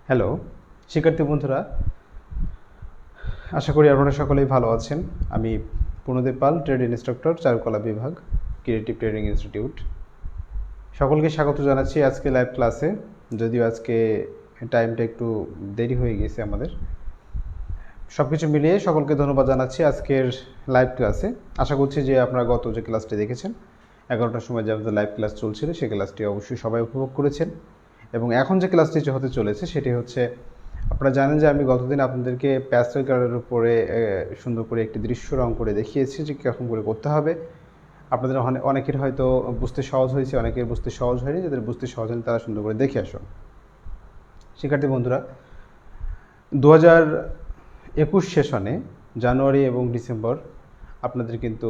Hello শিক্ষার্থী বন্ধুরা, আশা করি আপনারা সকলেই ভালো আছেন। আমি পূর্ণদেব পাল, ট্রেড ইনস্ট্রাক্টর, চারুকলা বিভাগ, ক্রিয়েটিভ ট্রেডিং ইনস্টিটিউট। সকলকে স্বাগত জানাচ্ছি আজকে লাইভ ক্লাসে। যদিও আজকে টাইমটা একটু দেরি হয়ে গেছে আমাদের, সব কিছু মিলিয়ে সকলকে ধন্যবাদ জানাচ্ছি আজকের লাইভ ক্লাসে। আশা করছি যে আপনারা গত যে ক্লাসটি দেখেছেন 11টার সময় যে আমাদের লাইভ ক্লাস চলছিল, সেই ক্লাসটি অবশ্যই সবাই উপভোগ করেছেন। এবং এখন যে ক্লাসটি হতে চলেছে সেটি হচ্ছে, আপনারা জানেন যে আমি গতদিন আপনাদেরকে প্যাস্টেল কালারের উপরে সুন্দর করে একটি দৃশ্য রং করে দেখিয়েছি যে কীরকম করে করতে হবে। আপনাদের অনেকের হয়তো বুঝতে সহজ হয়েছে, অনেকের বুঝতে সহজ হয়নি। যাদের বুঝতে সহজ হয়নি তারা সুন্দর করে দেখে আসুন। শিক্ষার্থী বন্ধুরা, 2021 সেশনে জানুয়ারি এবং ডিসেম্বর আপনাদের কিন্তু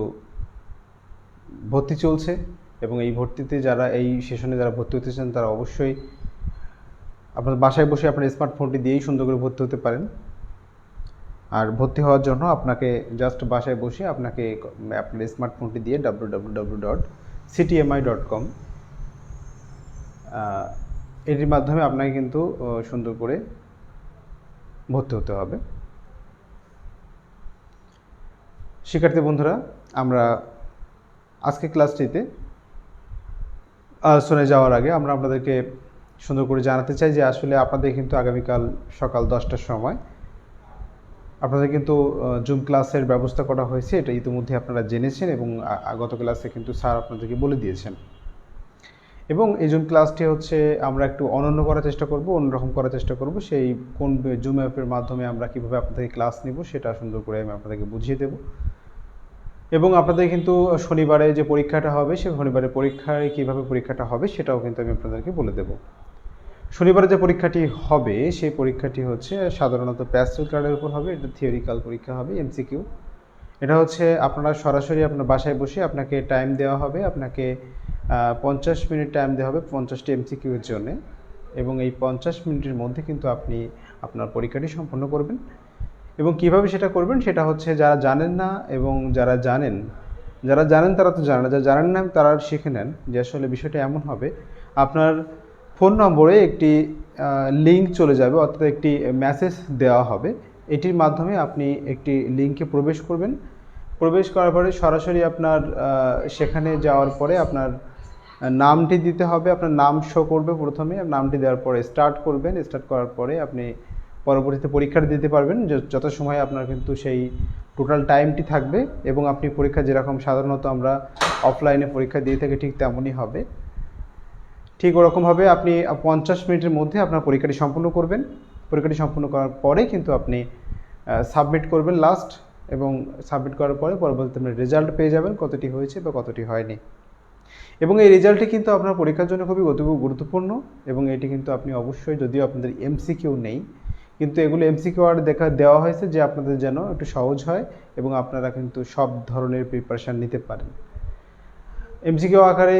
ভর্তি চলছে, এবং এই ভর্তিতে যারা এই সেশনে যারা ভর্তি হতে চান তারা অবশ্যই আপনার বাসায় বসে আপনার স্মার্টফোনটি দিয়েই সুন্দর করে ভর্তি হতে পারেন। আর ভর্তি হওয়ার জন্য আপনাকে জাস্ট বাসায় বসে আপনাকে আপনার স্মার্টফোনটি দিয়ে www.ctmi.com এটির মাধ্যমে আপনাকে কিন্তু সুন্দর করে ভর্তি হতে হবে। শিক্ষার্থী বন্ধুরা, আমরা আজকে ক্লাসটিতে আলোচনায় যাওয়ার আগে আমরা আপনাদেরকে সুন্দর করে জানাতে চাই যে আসলে আপনাদের কিন্তু আগামীকাল সকাল 10টার সময় আপনাদের কিন্তু জুম ক্লাসের ব্যবস্থা করা হয়েছে। এটা ইতিমধ্যে আপনারা জেনেছেন এবং গত ক্লাসে কিন্তু স্যার আপনাদেরকে বলে দিয়েছেন। এবং এই জুম ক্লাসটি হচ্ছে আমরা একটু অনন্য করার চেষ্টা করব, অন্যরকম করার চেষ্টা করব। সেই কোন জুম অ্যাপের মাধ্যমে আমরা কীভাবে আপনাদেরকে ক্লাস নেব সেটা সুন্দর করে আমি আপনাদেরকে বুঝিয়ে দেব। এবং আপনাদের কিন্তু শনিবারে যে পরীক্ষাটা হবে, সেই শনিবারের পরীক্ষায় কীভাবে পরীক্ষাটা হবে সেটাও কিন্তু আমি আপনাদেরকে বলে দেব। শনিবারে যে পরীক্ষাটি হবে সেই পরীক্ষাটি হচ্ছে সাধারণত প্যাস্টেল কার্ডের উপর হবে। এটা থিওরিক্যাল পরীক্ষা হবে, এমসিকিউ। এটা হচ্ছে আপনারা সরাসরি আপনার বাসায় বসে আপনাকে টাইম দেওয়া হবে, আপনাকে 50 মিনিট টাইম দেওয়া হবে 50টি এমসিকিউর জন্য। এবং এই 50 মিনিটের মধ্যে কিন্তু আপনি আপনার পরীক্ষাটি সম্পন্ন করবেন। এবং কিভাবে সেটা করবেন সেটা হচ্ছে যারা জানেন না এবং যারা জানেন তারা তো জানেন না, যারা জানেন না তারা শিখে নেন। যে আসলে বিষয়টা এমন হবে, আপনার ফোন নম্বরে একটি লিঙ্ক চলে যাবে, অর্থাৎ একটি মেসেজ দেওয়া হবে। এটির মাধ্যমে আপনি একটি লিঙ্কে প্রবেশ করবেন। প্রবেশ করার পরে সরাসরি আপনার সেখানে যাওয়ার পরে আপনার নামটি দিতে হবে। আপনার নাম শো করবে প্রথমে, নামটি দেওয়ার পরে স্টার্ট করবেন। স্টার্ট করার পরে আপনি পরবর্তীতে পরীক্ষাটা দিতে পারবেন। যত সময় আপনার কিন্তু সেই টোটাল টাইমটি থাকবে। এবং আপনি পরীক্ষা যেরকম সাধারণত আমরা অফলাইনে পরীক্ষা দিয়ে থাকি ঠিক তেমনই হবে। ঠিক ওরকমভাবে আপনি 50 মিনিটের মধ্যে আপনার পরীক্ষাটি সম্পূর্ণ করবেন। পরীক্ষাটি সম্পূর্ণ করার পরে কিন্তু আপনি সাবমিট করবেন লাস্ট, এবং সাবমিট করার পরে পরবর্তীতে আপনি রেজাল্ট পেয়ে যাবেন কতটি হয়েছে বা কতটি হয়নি। এবং এই রেজাল্টটি কিন্তু আপনার পরীক্ষার জন্য খুবই গুরুত্বপূর্ণ। এবং এটি কিন্তু আপনি অবশ্যই, যদিও আপনাদের এমসিকিউ নেই, কিন্তু এগুলো এমসিকিউ আর দেওয়া হয়েছে যে আপনাদের যেন একটু সহজ হয় এবং আপনারা কিন্তু সব ধরনের প্রিপারেশান নিতে পারেন। এমসিকিউ আকারে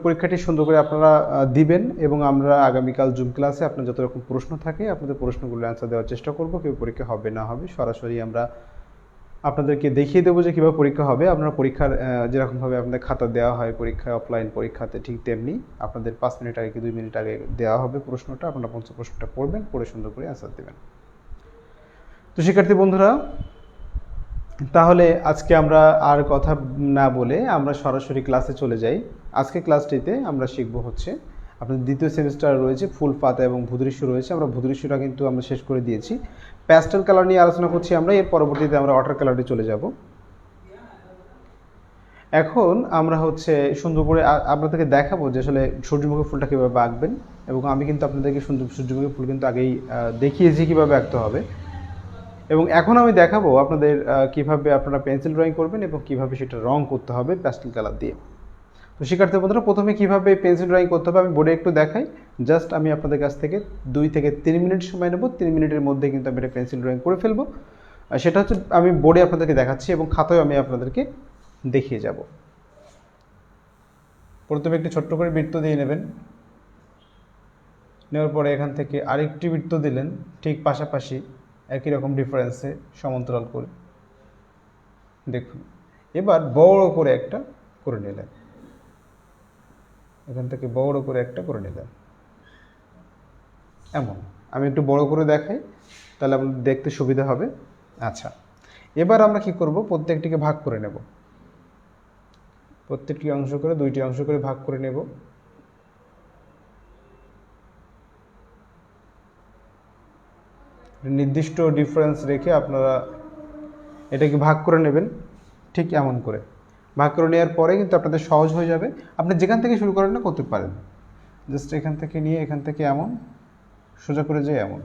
পরীক্ষাটি সুন্দর করে আপনারা দিবেন। এবং আমরা আগামীকাল জুম ক্লাসে আপনার যত রকম প্রশ্ন থাকে আপনাদের প্রশ্নগুলো অ্যান্সার দেওয়ার চেষ্টা করব। কেউ পরীক্ষা হবে না হবে সরাসরি আমরা আপনাদেরকে দেখিয়ে দেবো যে কীভাবে পরীক্ষা হবে। আপনারা পরীক্ষার যেরকমভাবে আপনাদের খাতা দেওয়া হয় পরীক্ষায়, অফলাইন পরীক্ষাতে ঠিক তেমনি আপনাদের 5 মিনিট আগে কি 2 মিনিট আগে দেওয়া হবে প্রশ্নটা। আপনারা প্রশ্নটা পড়বেন, পড়ে সুন্দর করে অ্যান্সার দেবেন। তো শিক্ষার্থী বন্ধুরা, তাহলে আজকে আমরা আর কথা না বলে আমরা সরাসরি ক্লাসে চলে যাই। আজকে ক্লাসটিতে আমরা শিখব হচ্ছে আপনাদের দ্বিতীয় সেমিস্টার রয়েছে, ফুল পাতা এবং ভূদৃশ্য রয়েছে। আমরা ভূদৃশ্যটা কিন্তু আমরা শেষ করে দিয়েছি। প্যাস্টেল কালার নিয়ে আলোচনা করছি আমরা, এর পরবর্তীতে আমরা ওয়াটার কালারে চলে যাব। এখন আমরা হচ্ছে সুন্দর করে আপনাদেরকে দেখাবো যে আসলে সূর্যমুখী ফুলটা কীভাবে আঁকবেন। এবং আমি কিন্তু আপনাদেরকে সূর্যমুখী ফুল কিন্তু আগেই দেখিয়েছি কীভাবে আঁকতে হবে। এবং এখন আমি দেখাবো আপনাদের কিভাবে আপনারা পেন্সিল ড্রয়িং করবেন এবং কিভাবে সেটা রং করতে হবে প্যাস্টেল কালার দিয়ে। তো শিক্ষার্থী বন্ধুরা, প্রথমে কিভাবে পেন্সিল ড্রয়িং করতে হবে আমি বোর্ডে একটু দেখাই। জাস্ট আমি আপনাদের কাছ থেকে 2 থেকে 3 মিনিট সময় নেব। 3 মিনিটের মধ্যে কিন্তু আমি এটা পেন্সিল ড্রয়িং করে ফেলবো। সেটা হচ্ছে আমি বোর্ডে আপনাদেরকে দেখাচ্ছি এবং খাতায় আমি আপনাদেরকে দেখিয়ে যাব। প্রথমে একটি ছোট্ট করে বৃত্ত দিয়ে নেবেন। নেওয়ার পরে এখান থেকে আরেকটি বৃত্ত দিলেন ঠিক পাশাপাশি, একই রকম ডিফারেন্সে সমান্তরাল করে। দেখুন, এবার বড় করে একটা করে নিলেন, এখান থেকে বড় করে একটা করে নিলেন এমন। আমি একটু বড় করে দেখাই, তাহলে আপনাদের দেখতে সুবিধা হবে। আচ্ছা, এবার আমরা কি করব, প্রত্যেকটিকে ভাগ করে নেব, প্রত্যেকটি অংশ করে 2টি অংশ করে ভাগ করে নেব। নির্দিষ্ট ডিফারেন্স রেখে আপনারা এটাকে ভাগ করে নেবেন, ঠিক এমন করে ভাগ করে নেওয়ার পরে কিন্তু আপনাদের সহজ হয়ে যাবে। আপনি যেখান থেকে শুরু করেন না করতে পারেন, জাস্ট এখান থেকে নিয়ে এখান থেকে এমন সোজা করে যে এমন,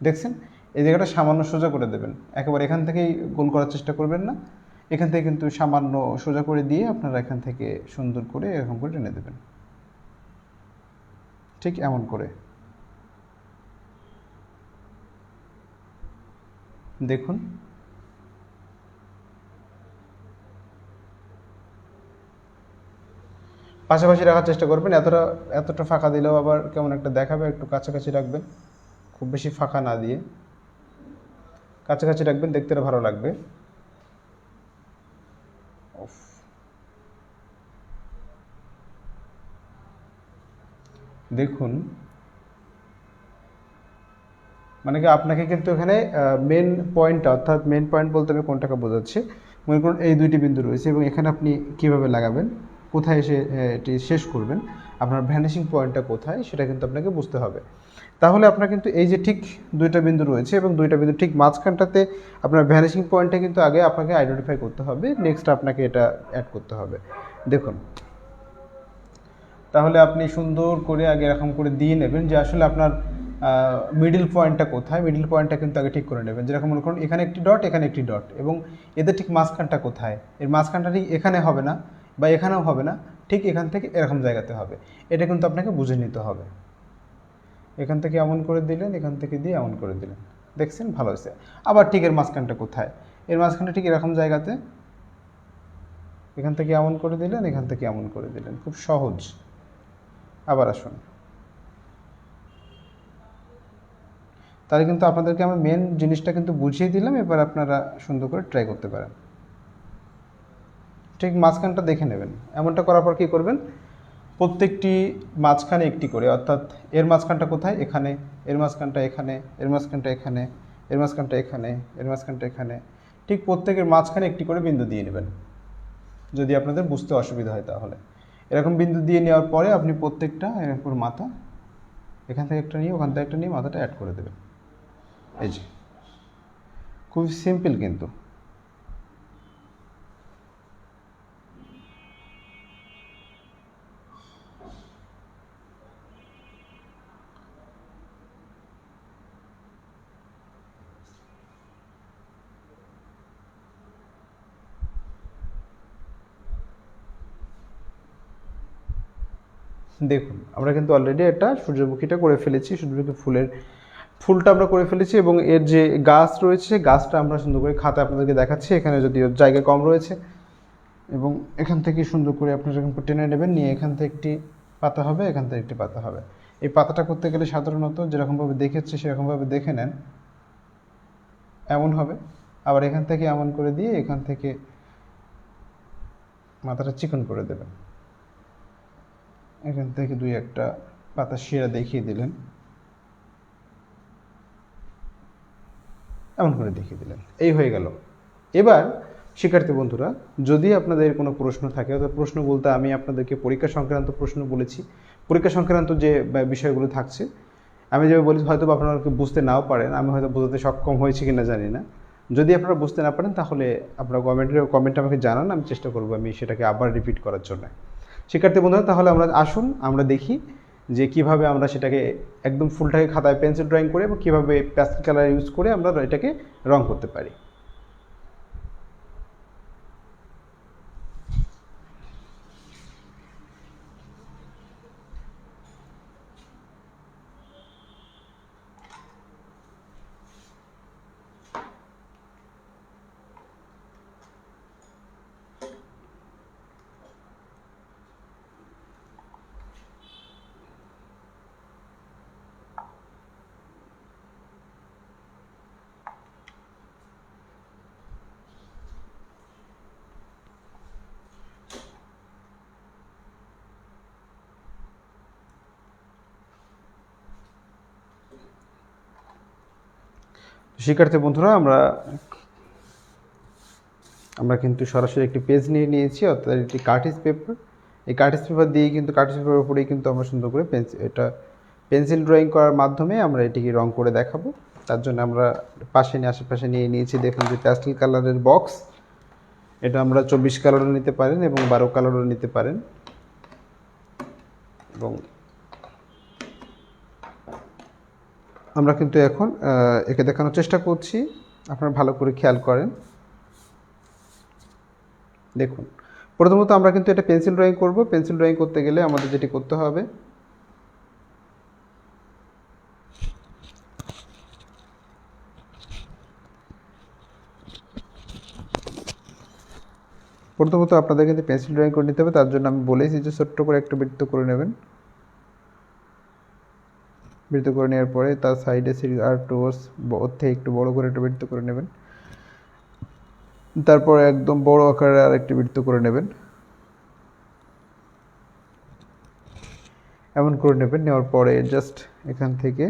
দেখছেন এই জায়গাটা সামান্য সোজা করে দেবেন, একেবারে এখান থেকেই গোল করার চেষ্টা করবেন না, এখান থেকে কিন্তু সামান্য সোজা করে দিয়ে আপনারা এখান থেকে সুন্দর করে এরকম করে টেনে দেবেন, ঠিক এমন করে। দেখুন পাশাপাশি রাখার চেষ্টা করবেন, এতটা ফাঁকা দিলেও আবার কেমন একটা দেখাবে, একটু কাছাকাছি রাখবেন, খুব বেশি ফাঁকা না দিয়ে কাছাকাছি রাখবেন, দেখতে ভালো লাগবে। দেখুন মানে কি আপনাকে কিন্তু এখানে মেন পয়েন্টটা, অর্থাৎ মেন পয়েন্ট বলতে আমি কোনটাকে বোঝাচ্ছি, মনে করুন এই 2টি বিন্দু রয়েছে এবং এখানে আপনি কিভাবে লাগাবেন, কোথায় এসে এটি শেষ করবেন, আপনার ভ্যানিশিং পয়েন্টটা কোথায় সেটা কিন্তু আপনাকে বুঝতে হবে। তাহলে আপনার কিন্তু এই যে ঠিক 2টা বিন্দু রয়েছে এবং 2টা বিন্দু ঠিক মাঝখানটাতে আপনার ভ্যানিশিং পয়েন্টটা কিন্তু আগে আপনাকে আইডেন্টিফাই করতে হবে, নেক্সট আপনাকে এটা অ্যাড করতে হবে। দেখুন তাহলে আপনি সুন্দর করে আগে এরকম করে দিয়ে নেবেন যে আসলে আপনার মিডল পয়েন্টটা কোথায়, মিডল পয়েন্টটা কিন্তু আগে ঠিক করে নেবেন। যেরকম মনে করুন এখানে একটি ডট, এখানে একটি ডট, এবং এদের ঠিক মাঝখানটা কোথায়, এর মাঝখানটা ঠিক এখানে হবে না বা এখানেও হবে না, ঠিক এখান থেকে এরকম জায়গাতে হবে, এটা কিন্তু আপনাকে বুঝে নিতে হবে। এখান থেকে এমন করে দিলেন, এখান থেকে দিয়ে এমন করে দিলেন, দেখছেন ভালো হয়েছে। আবার ঠিক এর মাঝখানটা কোথায়, এর মাঝখানটা ঠিক এরকম জায়গাতে, এখান থেকে এমন করে দিলেন, এখান থেকে এমন করে দিলেন, খুব সহজ। আবার আসুন, তাহলে কিন্তু আপনাদেরকে আমি মেন জিনিসটা কিন্তু বুঝিয়ে দিলাম, এবার আপনারা সুন্দর করে ট্রাই করতে পারেন। ঠিক মাঝখানটা দেখে নেবেন, এমনটা করার পর কী করবেন, প্রত্যেকটি মাঝখানে একটি করে, অর্থাৎ এর মাঝখানটা কোথায়, এখানে, এর মাঝখানটা এখানে, এর মাঝখানটা এখানে, এর মাঝখানটা এখানে, এর মাঝখানটা এখানে, ঠিক প্রত্যেকের মাঝখানে একটি করে বিন্দু দিয়ে নেবেন। যদি আপনাদের বুঝতে অসুবিধা হয় তাহলে এরকম বিন্দু দিয়ে নেওয়ার পরে আপনি প্রত্যেকটা এরকম মাথা এখান থেকে একটা নিয়ে ওখান থেকে একটা নিয়ে মাথাটা অ্যাড করে দেবেন। এই যে খুব সিম্পল কিন্তু। দেখুন আমরা কিন্তু অলরেডি একটা সূর্যমুখীটা করে ফেলেছি, সূর্যমুখী ফুলটা আমরা করে ফেলেছি, এবং এর যে গাছ রয়েছে গাছটা আমরা সুন্দর করে খাতায় আপনাদেরকে দেখাচ্ছি, এখানে যদিও জায়গা কম রয়েছে, এবং এখান থেকে সুন্দর করে আপনারা যখন টেনে নেবেন, নিয়ে এখান থেকে একটি পাতা হবে, এখান থেকে একটি পাতা হবে। এই পাতাটা করতে গেলে সাধারণত যেরকমভাবে দেখেছি সেরকমভাবে দেখে নেন, এমন হবে। আবার এখান থেকে এমন করে দিয়ে এখান থেকে মাথাটা চিকন করে দেবেন, এখান থেকে 2-1টা পাতা শিরা দেখিয়ে দিলেন, এমন করে দেখিয়ে দিলেন, এই হয়ে গেল। এবার শিক্ষার্থী বন্ধুরা, যদি আপনাদের কোনো প্রশ্ন থাকে, অর্থাৎ প্রশ্ন বলতে আমি আপনাদেরকে পরীক্ষা সংক্রান্ত প্রশ্ন বলেছি, পরীক্ষা সংক্রান্ত যে বিষয়গুলো থাকছে আমি যেভাবে বলি, হয়তো আপনারা বুঝতে নাও পারেন, আমি হয়তো বোঝাতে সক্ষম হয়েছি কিনা জানি না। যদি আপনারা বুঝতে না পারেন তাহলে আপনারা কমেন্টে আমাকে জানান, আমি চেষ্টা করবো আমি সেটাকে আবার রিপিট করার জন্য। শিক্ষার্থী বন্ধুরা, তাহলে আমরা আসুন আমরা দেখি যে কিভাবে আমরা সেটাকে একদম ফুলটাকে খাতায় পেন্সিল ড্রয়িং করে এবং কীভাবে প্যাস্টেল কালার ইউজ করে আমরা এটাকে রং করতে পারি। শিক্ষার্থী বন্ধুরা, আমরা কিন্তু সরাসরি একটি পেজ নিয়ে নিয়েছি, অর্থাৎ একটি কার্টিজ পেপার। এই কার্টিজ পেপার দিয়ে কিন্তু কার্টিজ পেপারের উপরেই কিন্তু আমরা সুন্দর করে পেন্সিল ড্রয়িং করার মাধ্যমে আমরা এটিকে রং করে দেখাবো। তার জন্য আমরা আশেপাশে নিয়ে নিয়েছি, দেখুন যে প্যাস্টেল কালারের বক্স। এটা আমরা 24 কালারও নিতে পারেন এবং 12 কালারও নিতে পারেন। এবং আমরা কিন্তু এখন একে দেখানোর চেষ্টা করছি, আপনারা ভালো করে খেয়াল করেন। দেখুন, প্রথমত আমরা কিন্তু এটা পেন্সিল ড্রয়িং করব। পেন্সিল ড্রয়িং করতে গেলে আমাদের যেটি করতে হবে, প্রথমত আপনাদের কিন্তু পেন্সিল ড্রয়িং করে নিতে হবে। তার জন্য আমি বলেছি যে ছোট্ট করে একটা বৃত্ত করে নেবেন। বৃত্ত করে নেওয়ার পরে তার সাইডে আর টুয়ার্ডস ওর থেকে একটু বড় করে একটা বৃত্ত করে নেবেন। তারপর একদম বড় আকারে আর একটি বৃত্ত করে নেবেন। এমন করে নেবেন। নেওয়ার পরে জাস্ট এখান থেকে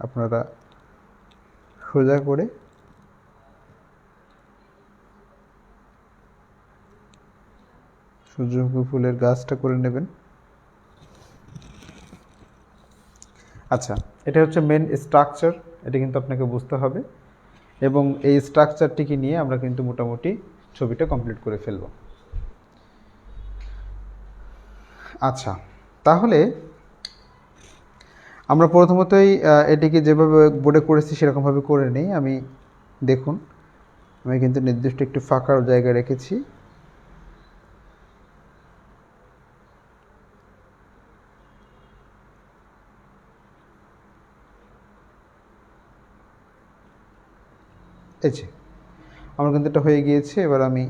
আপনারা সোজা করে সূর্যমুখী ফুলের গাছটা করে নেবেন। আচ্ছা, এটা হচ্ছে মেন স্ট্রাকচার, এটা কিন্তু আপনাকে বুঝতে হবে। এবং এই স্ট্রাকচারটিকে নিয়ে আমরা কিন্তু মোটামুটি ছবিটা কমপ্লিট করে ফেলব। আচ্ছা, তাহলে আমরা প্রথমতই এটিকে যেভাবে বোর্ডে করেছি সেরকমভাবে করে নিই। দেখুন, আমি কিন্তু নির্দিষ্ট একটি ফাঁকা জায়গা রেখেছি। এই যে আমার কিন্তু এটা হয়ে গিয়েছে। এবার আমি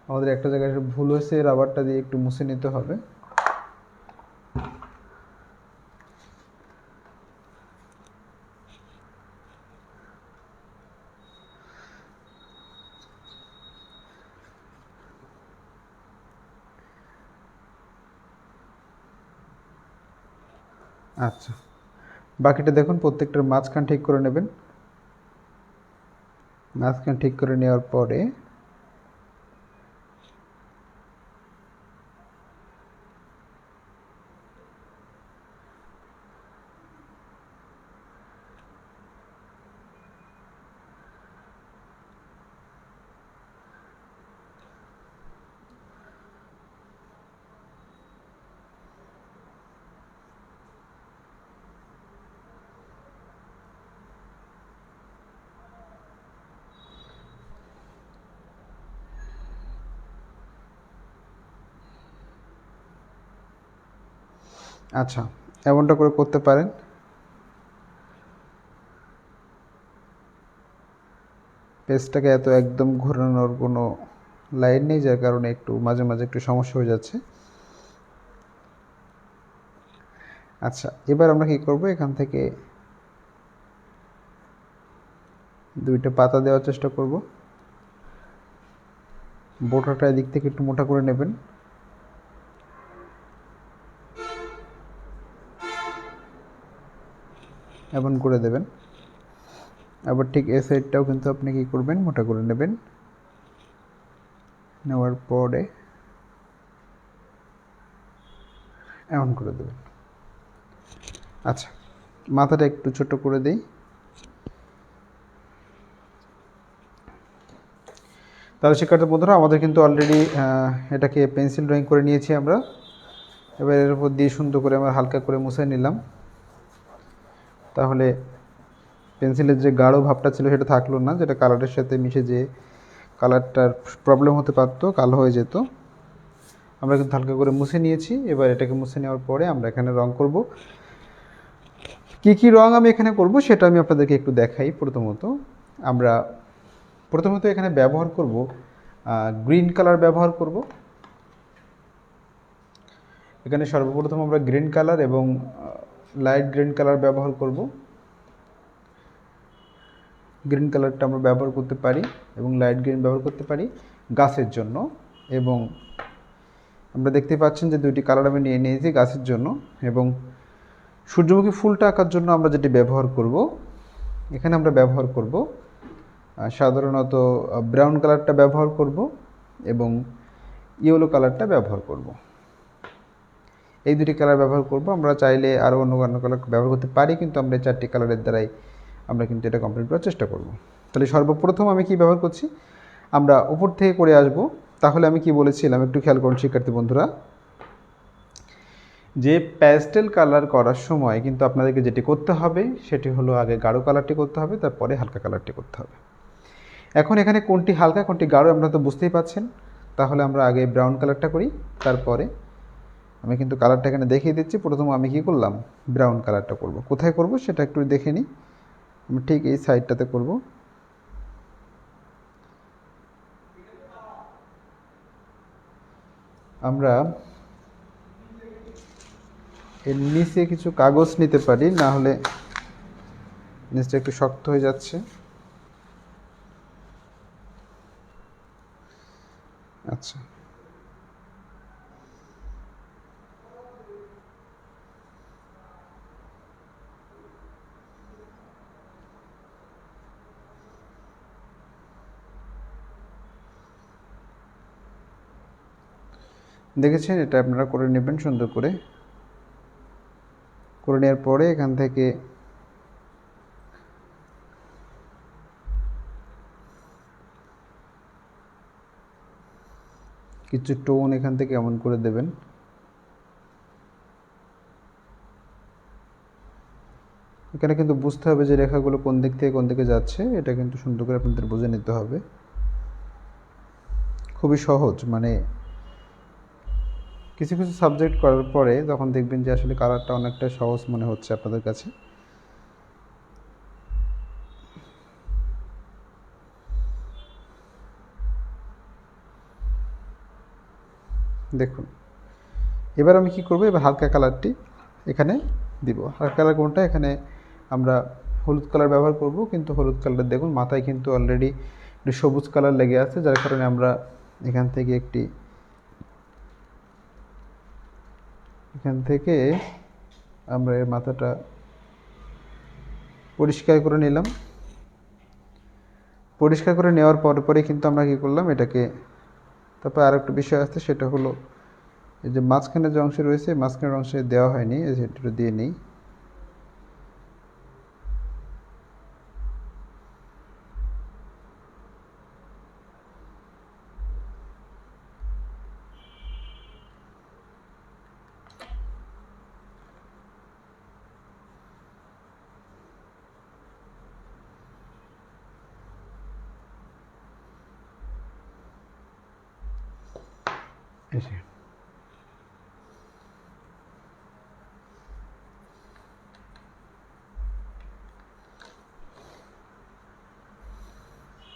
আমাদের একটা জায়গায় ভুল হয়েছে, রাবারটা দিয়ে একটু মুছে নিতে হবে। আচ্ছা, বাকিটা দেখুন, প্রত্যেকটার মাঝখান ঠিক করে নেবেন। মাঝখান ঠিক করে নেওয়ার পরে আচ্ছা, এমনটা করে করতে পারেন। পেজটাকে এত একদম ঘোরানোর কোনো লাইন নেই, যার কারণে একটু মাঝে মাঝে একটু সমস্যা হয়ে যাচ্ছে। আচ্ছা, এবার আমরা কি করব, এখান থেকে দুইটা পাতা দেওয়ার চেষ্টা করব। বোটাটা এদিক থেকে একটু মোটা করে নেবেন। এমন করে দেবেন। আবার ঠিক এই সাইডটাও কিন্তু আপনি কি করবেন, মোটা করে নেবেন। নেওয়ার পরে এমন করে দেবেন। আচ্ছা, মাথাটা একটু ছোট করে দিই। তাহলে শিক্ষার্থী বন্ধুরা, আমাদের কিন্তু অলরেডি এটাকে পেন্সিল ড্রয়িং করে নিয়েছি আমরা। এবার এর উপর দিয়ে সুন্দর করে আমরা হালকা করে মুছে নিলাম। তাহলে পেন্সিলের যে গাঢ় ভাবটা ছিল সেটা থাকলো না, যেটা কালারের সাথে মিশে যে কালারটার প্রবলেম হতে পারতো, কালো হয়ে যেত। আমরা কিন্তু হালকা করে মুছে নিয়েছি। এবার এটাকে মুছে নেওয়ার পরে আমরা এখানে রং করব। কি কি রং আমি এখানে করব সেটা আমি আপনাদেরকে একটু দেখাই। প্রথমত এখানে ব্যবহার করব গ্রিন কালার ব্যবহার করব। এখানে সর্বপ্রথম আমরা গ্রিন কালার এবং লাইট গ্রিন কালার ব্যবহার করব। গ্রিন কালারটা আমরা ব্যবহার করতে পারি এবং লাইট গ্রিন ব্যবহার করতে পারি গাছের জন্য। এবং আমরা দেখতে পাচ্ছেন যে দুইটি কালার আমি নিয়ে নিয়েছি গাছের জন্য। এবং সূর্যমুখী ফুলটা আঁকার জন্য আমরা যেটি ব্যবহার করব, এখানে আমরা ব্যবহার করব সাধারণত ব্রাউন কালারটা ব্যবহার করব এবং ইয়েলো কালারটা ব্যবহার করব। এই দুটি কালার ব্যবহার করব। আমরা চাইলে আরও অন্য কালার ব্যবহার করতে পারি, কিন্তু আমরা এই চারটি কালারের দ্বারাই আমরা কিন্তু এটা কমপ্লিট করার চেষ্টা করব। তাহলে সর্বপ্রথম আমি কি ব্যবহার করছি, আমরা উপর থেকে করে আসব। তাহলে আমি কি বলেছিলাম একটু খেয়াল করুন শিক্ষার্থী বন্ধুরা, যে প্যাস্টেল কালার করার সময় কিন্তু আপনাদেরকে যেটি করতে হবে সেটি হলো আগে গাঢ় কালারটি করতে হবে, তারপরে হালকা কালারটি করতে হবে। এখন এখানে কোনটি হালকা কোনটি গাঢ় আমরা তো বুঝতেই পাচ্ছেন। তাহলে আমরা আগে ব্রাউন কালারটা করি, তারপরে আমি কিন্তু কালারটা এখানে দেখিয়ে দিচ্ছি। প্রথম আমি কি করলাম, ব্রাউন কালারটা করব। কোথায় করব সেটা একটু দেখে নিই। আমি ঠিক এই সাইডটাতে করব। আমরা এর নিচে কিছু কাগজ নিতে পারি, না হলে নিচটা একটু শক্ত হয়ে যাচ্ছে। আচ্ছা, দেখেছেন, এটা আপনারা করে নেবেন সুন্দর করে। করে নেওয়ার পরে এখান থেকে কিছু টোন এখান থেকে এমন করে দেবেন। এখানে কিন্তু বুঝতে হবে যে রেখাগুলো কোন দিক থেকে কোন দিকে যাচ্ছে, এটা কিন্তু সুন্দর করে আপনাদের বুঝে নিতে হবে। খুবই সহজ, মানে কিছু কিছু সাবজেক্ট করার পরে তখন দেখবেন যে আসলে কালারটা অনেকটা সহজ মনে হচ্ছে আপনাদের কাছে। দেখুন, এবার আমি কি করব, এবার হালকা কালারটি এখানে দিব। হালকা কালার কোনটা, এখানে আমরা হলুদ কালার ব্যবহার করব। কিন্তু হলুদ কালার দেখুন মাথায় কিন্তু অলরেডি একটু সবুজ কালার লেগে আছে, যার কারণে আমরা এখান থেকে আমরা এর মাথাটা পরিষ্কার করে নিলাম। পরিষ্কার করে নেওয়ার পরে কিন্তু আমরা কি করলাম, এটাকে তারপর আর একটা বিষয় আছে, সেটা হলো এই যে মাঝখানে যে অংশ রয়েছে, মাঝখানের অংশে দেওয়া হয়নি, এই সেটা দিয়ে নিই।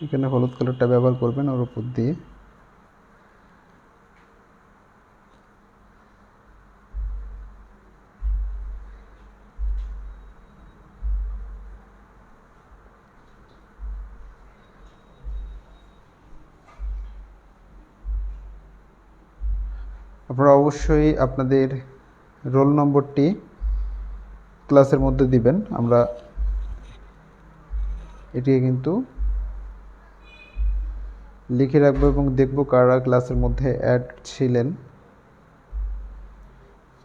এখানে হলুদ কালারটা ব্যবহার করবেন ওর উপর দিয়ে। আপনারা অবশ্যই আপনাদের রোল নম্বরটি ক্লাসের মধ্যে দিবেন। আমরা এটিকে কিন্তু লিখে রাখবো এবং দেখব কারা ক্লাসের মধ্যে অ্যাড ছিলেন।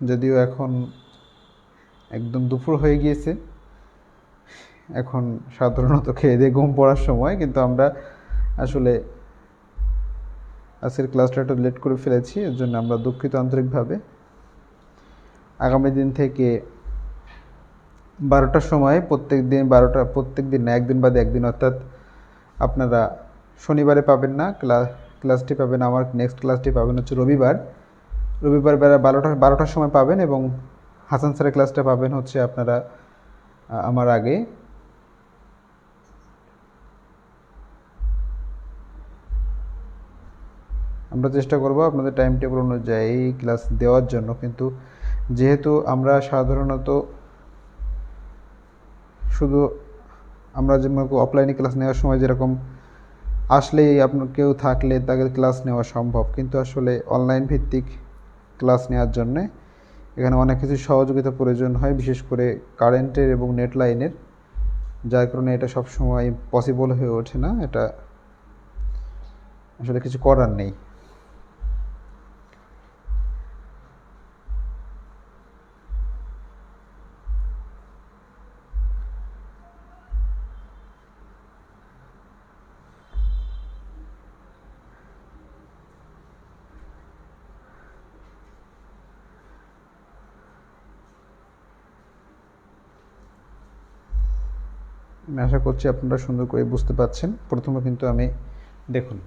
যদিও এখন একদম দুপুর হয়ে গিয়েছে, এখন সাধারণত খেয়ে দিয়ে ঘুম পড়ার সময়, কিন্তু আমরা আসলে আজকের ক্লাসটা একটু লেট করে ফেলেছি, এর জন্য আমরা দুঃখিত আন্তরিকভাবে। আগামী দিন থেকে 12টার সময় প্রত্যেক দিন না, একদিন বাদে একদিন, অর্থাৎ আপনারা শনিবারে পাবেন না ক্লাসটি পাবেন, আমার নেক্সট ক্লাসটি পাবেন হচ্ছে রবিবার বেলা 12টার সময় পাবেন, এবং হাসান স্যারের ক্লাসটা পাবেন হচ্ছে আপনারা আমার আগে। আমরা চেষ্টা করব আপনাদের টাইম টেবিল অনুযায়ী ক্লাস দেওয়ার জন্য, কিন্তু যেহেতু আমরা সাধারণত শুধু আমরা যেমন অফলাইনে ক্লাস নেওয়ার সময় যেরকম আসলেই আপনার কেউ থাকলে তাকে ক্লাস নেওয়া সম্ভব, কিন্তু আসলে অনলাইন ভিত্তিক ক্লাস নেওয়ার জন্যে এখানে অনেক কিছু সহযোগিতা প্রয়োজন হয়, বিশেষ করে কারেন্টের এবং নেট লাইনের, যার কারণে এটা সবসময় পসিবল হয়ে ওঠে না। এটা আসলে কিছু করার নেই। আমি আশা করছি আপনারা সুন্দর করে বুঝতে পারছেন। প্রথমে কিন্তু আমি দেখুন,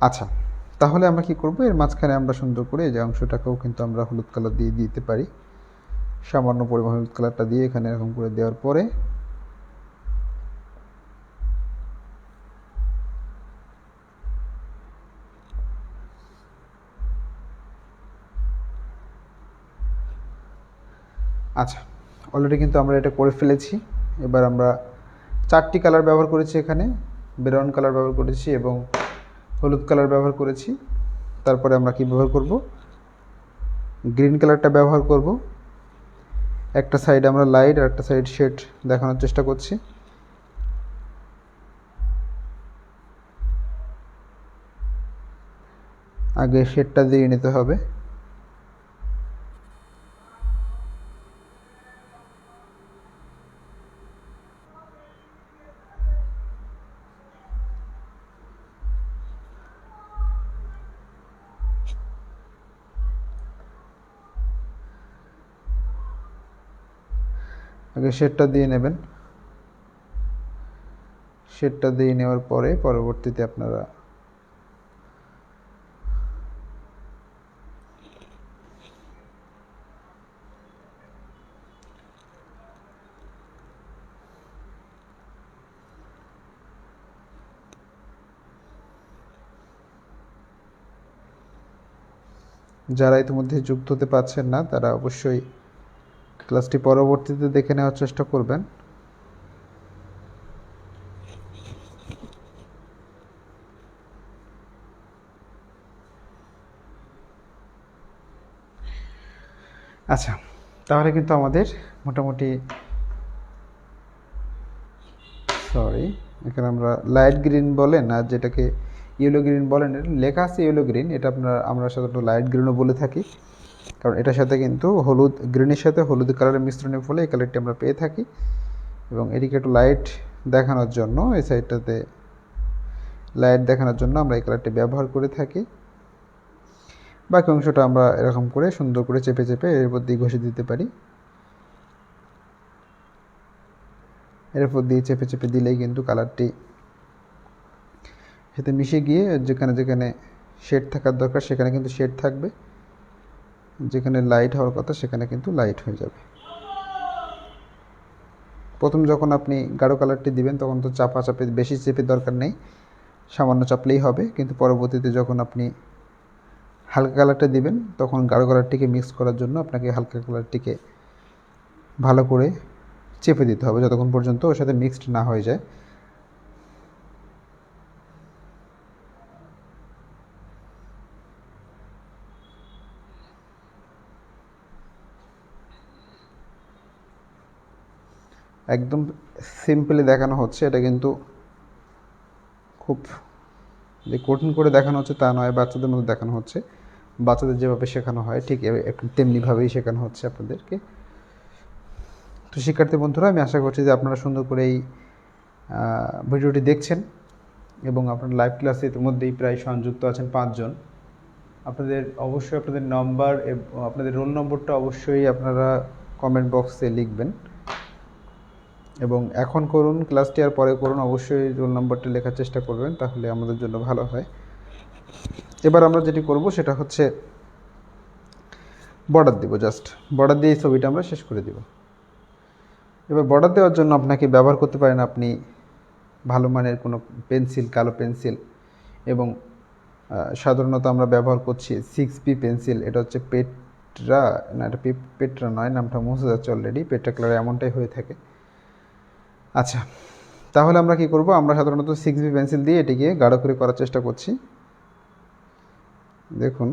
আচ্ছা তাহলে আমরা কি করব, এর মাঝখানে আমরা সুন্দর করে এই যে অংশটাকেও কিন্তু আমরা হলুদ কালার দিয়ে দিতে পারি। সামান্য পরিমাণ হলুদ কালারটা দিয়ে এখানে এরকম করে দেওয়ার পরে আচ্ছা, অলরেডি কিন্তু আমরা এটা করে ফেলেছি। এবার আমরা 4টি কালার ব্যবহার করেছি, এখানে ব্রাউন কালার ব্যবহার করেছি এবং হলুদ কালার ব্যবহার করেছি। তারপরে আমরা কি ব্যবহার করব, গ্রিন কালারটা ব্যবহার করব। একটা সাইড আমরা লাইট আর একটা সাইড শেড দেখানোর চেষ্টা করছি। আগে শেডটা দিয়ে নিতে হবে। আগে শেডটা দিয়ে নেবেন। শেডটা দিয়ে নেওয়ার পরে পরবর্তীতে আপনারা যারা ইতিমধ্যে যুক্ত হতে পারছেন না তারা অবশ্যই ক্লাসটি পরবর্তীতে দেখে নেওয়ার চেষ্টা করবেন। আচ্ছা, তাহলে কিন্তু আমাদের মোটামুটি এখানে আমরা লাইট গ্রিন বলেন আর যেটাকে ইয়েলো গ্রিন বলেন, লেখা আছে ইয়েলো গ্রিন, এটা আমরা সাধারণত লাইট গ্রিনও বলে থাকি, কারণ এটার সাথে কিন্তু গ্রিনের সাথে হলুদ কালারের মিশ্রণের ফলে এই কালারটি আমরা পেয়ে থাকি। এবং এদিকে একটু লাইট দেখানোর জন্য এই সাইডটাতে লাইট দেখানোর জন্য আমরা এই কালারটি ব্যবহার করে থাকি। বাকি অংশটা আমরা এরকম করে সুন্দর করে চেপে চেপে এর উপর দিয়ে ঘষে দিতে পারি। এর উপর দিয়ে চেপে চেপে দিলেই কিন্তু কালারটি সাথে মিশে গিয়ে যেখানে যেখানে শেড থাকার দরকার সেখানে কিন্তু শেড থাকবে, যেখানে লাইট হওয়ার কথা সেখানে কিন্তু লাইট হয়ে যাবে। প্রথম যখন আপনি গাঢ় কালারটি দিবেন তখন তো চাপে বেশি চেপে দরকার নেই, সামান্য চাপলেই হবে, কিন্তু পরবর্তীতে যখন আপনি হালকা কালারটা দিবেন তখন গাঢ় কালারটিকে মিক্স করার জন্য আপনাকে হালকা কালারটিকে ভালো করে চেপে দিতে হবে যতক্ষণ পর্যন্ত ওর সাথে মিক্সড না হয়ে যায়। একদম সিম্পলি দেখানো হচ্ছে, এটা কিন্তু খুব যে কঠিন করে দেখানো হচ্ছে তা নয়, বাচ্চাদের মধ্যে দেখানো হচ্ছে। বাচ্চাদের যেভাবে শেখানো হয় ঠিক তেমনিভাবেই শেখানো হচ্ছে আপনাদেরকে। তো শিক্ষার্থী বন্ধুরা, আমি আশা করছি যে আপনারা সুন্দর করে এই ভিডিওটি দেখছেন এবং আপনার লাইভ ক্লাসে ইতিমধ্যেই প্রায় সংযুক্ত আছেন 5 জন। আপনাদের অবশ্যই আপনাদের নাম্বার এবং আপনাদের রোল নম্বরটা অবশ্যই আপনারা কমেন্ট বক্সে লিখবেন এবং এখন করুন ক্লাসটি আর পরে করুন, অবশ্যই রোল নম্বরটা লেখার চেষ্টা করবেন, তাহলে আমাদের জন্য ভালো হয়। এবার আমরা যেটি করব সেটা হচ্ছে বর্ডার দেব, জাস্ট বর্ডার দিয়ে এই ছবিটা আমরা শেষ করে দেব। এবার বর্ডার দেওয়ার জন্য আপনাকে ব্যবহার করতে পারেন আপনি ভালো মানের কোনো পেন্সিল, কালো পেন্সিল, এবং সাধারণত আমরা ব্যবহার করছি 6B পেন্সিল। এটা হচ্ছে পেট্রা, না এটা পেট্রা নয়, নামটা মুছে যাচ্ছে অলরেডি, পেট্রা কালার এমনটাই হয়ে থাকে। আচ্ছা, তাহলে আমরা কি করব, আমরা সাধারণত 6B পেন্সিল দিয়ে এটিকে গাঢ় করে করার চেষ্টা করছি। দেখুন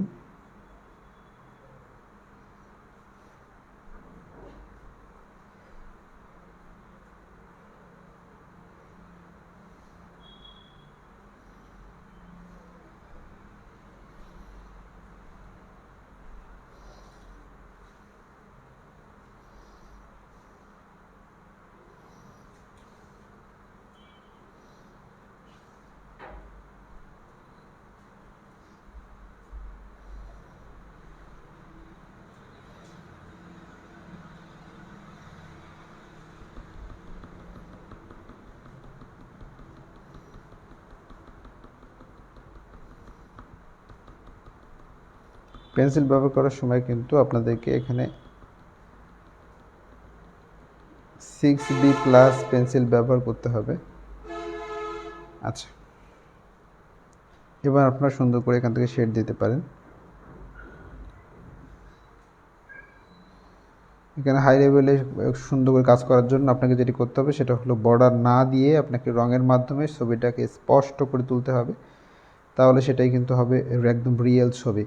পেন্সিল ব্যবহার করার সময় কিন্তু আপনাদেরকে এখানে 6B প্লাস পেন্সিল ব্যবহার করতে হবে। আচ্ছা, এবার আপনারা সুন্দর করে এখান থেকে শেড দিতে পারেন। এখানে হাই লেভেলে সুন্দর করে কাজ করার জন্য আপনাকে যেটি করতে হবে সেটা হলো বর্ডার না দিয়ে আপনাকে রঙের মাধ্যমে ছবিটাকে স্পষ্ট করে তুলতে হবে, তাহলে সেটাই কিন্তু হবে একদম রিয়েল ছবি।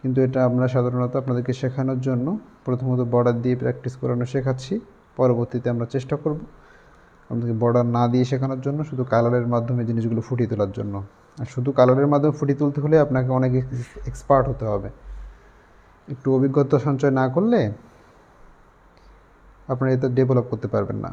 কিন্তু এটা আমরা সাধারণত আপনাদেরকে শেখানোর জন্য প্রথমত বর্ডার দিয়ে প্র্যাকটিস করানো শেখাচ্ছি, পরবর্তীতে আমরা চেষ্টা করব আপনাদেরকে বর্ডার না দিয়ে শেখানোর জন্য, শুধু কালারের মাধ্যমে জিনিসগুলো ফুটিয়ে তোলার জন্য। আর শুধু কালারের মাধ্যমে ফুটিয়ে তুলতে হলে আপনাকে অনেক এক্সপার্ট হতে হবে। একটু অভিজ্ঞতা সঞ্চয় না করলে আপনারা এটা ডেভেলপ করতে পারবেন না।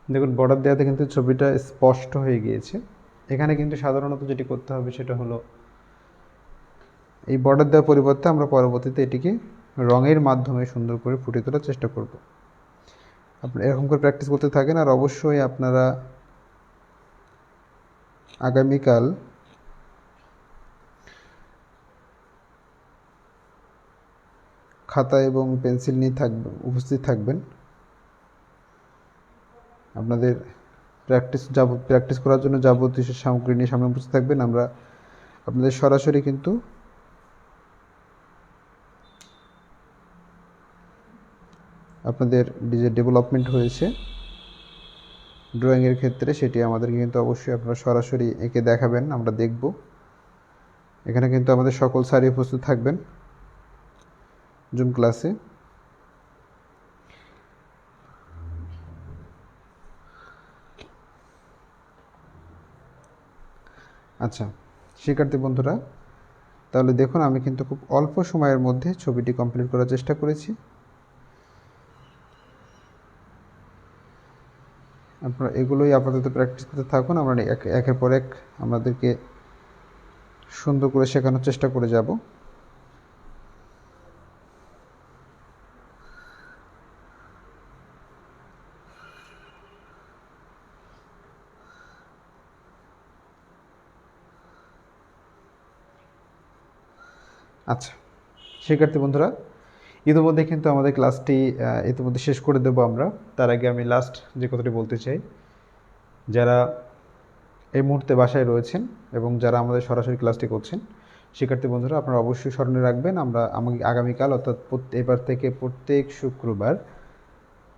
দেখুন বর্ডার দেওয়াতে কিন্তু ছবিটা স্পষ্ট হয়ে গিয়েছে। এখানে কিন্তু সাধারণত যেটি করতে হবে সেটা হলো এই বর্ডার দেওয়ার পরিবর্তে আমরা পরবর্তীতে এটিকে রঙের মাধ্যমে সুন্দর করে ফুটিয়ে তোলার চেষ্টা করব। আপনি এরকম করে প্র্যাকটিস করতে থাকেন, আর অবশ্যই আপনারা আগামীকাল খাতা এবং পেন্সিল নিয়ে উপস্থিত থাকবেন। আপনাদের প্র্যাকটিস করার জন্য যাবতীয় সামগ্রী নিয়ে সামনে উপস্থিত থাকবেন। আমরা আপনাদের সরাসরি কিন্তু আপনাদের যে ডেভেলপমেন্ট হয়েছে ড্রয়িংয়ের ক্ষেত্রে সেটি আমাদেরকে কিন্তু অবশ্যই আপনারা সরাসরি এঁকে দেখাবেন, আমরা দেখব। এখানে কিন্তু আমাদের সকল স্যারই উপস্থিত থাকবেন জুম ক্লাসে। আচ্ছা শিক্ষার্থী বন্ধুরা, তাহলে দেখুন আমি কিন্তু খুব অল্প সময়ের মধ্যে ছবিটি কমপ্লিট করার চেষ্টা করেছি। আপনারা এগুলোই আপাতত প্র্যাকটিস করতে থাকুন, আমরা একের পর এক আমাদেরকে সুন্দর করে শেখানোর চেষ্টা করে যাব। আচ্ছা শিক্ষার্থী বন্ধুরা, ইতিমধ্যে কিন্তু আমাদের ক্লাসটি ইতিমধ্যে শেষ করে দেবো আমরা। তার আগে আমি লাস্ট যে কথাটি বলতে চাই, যারা এই মুহূর্তে বাসায় রয়েছেন এবং যারা আমাদের সরাসরি ক্লাসটি করছেন, শিক্ষার্থী বন্ধুরা আপনারা অবশ্যই স্মরণে রাখবেন, আমাকে আগামীকাল অর্থাৎ এবার থেকে প্রত্যেক শুক্রবার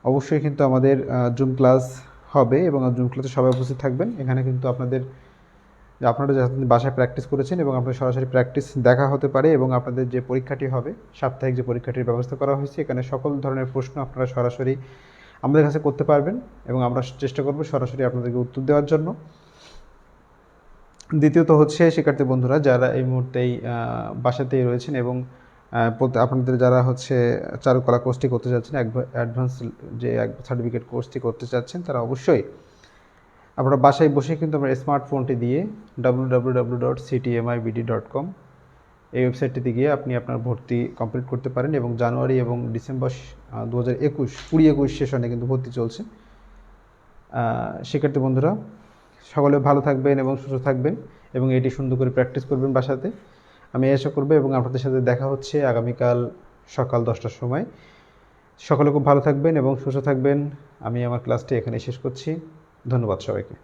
অবশ্যই কিন্তু আমাদের জুম ক্লাস হবে এবং জুম ক্লাসে সবাই উপস্থিত থাকবেন। এখানে কিন্তু আপনারা যারা বাসায় প্র্যাকটিস করেছেন এবং আপনাদের সরাসরি প্র্যাকটিস দেখা হতে পারে এবং আপনাদের যে পরীক্ষাটি হবে, সাপ্তাহিক যে পরীক্ষাটির ব্যবস্থা করা হয়েছে, এখানে সকল ধরনের প্রশ্ন আপনারা সরাসরি আমাদের কাছে করতে পারবেন এবং আমরা চেষ্টা করব সরাসরি আপনাদেরকে উত্তর দেওয়ার জন্য। দ্বিতীয়ত হচ্ছে শিক্ষার্থী বন্ধুরা যারা এই মুহূর্তেই বাসাতেই রয়েছেন এবং আপনাদের যারা হচ্ছে চারুকলা কোর্সটি করতে চাচ্ছেন, অ্যাডভান্স যে সার্টিফিকেট কোর্সটি করতে চাচ্ছেন, তারা অবশ্যই আপনারা বাসায় বসে কিন্তু আমরা স্মার্টফোনটি দিয়ে www.ctmibd.com এই ওয়েবসাইটটিতে গিয়ে আপনি আপনার ভর্তি কমপ্লিট করতে পারেন এবং জানুয়ারি এবং ডিসেম্বর 2021 সেশনে কিন্তু ভর্তি চলছে। শিক্ষার্থী বন্ধুরা সকলে ভালো থাকবেন এবং সুস্থ থাকবেন এবং এটি সুন্দর করে প্র্যাকটিস করবেন বাসাতে। আমি আশা করব এবং আপনাদের সাথে দেখা হচ্ছে আগামীকাল সকাল 10টার সময়। সকলে খুব ভালো থাকবেন এবং সুস্থ থাকবেন। আমি আমার ক্লাসটি এখানে শেষ করছি। ধন্যবাদ সবাইকে।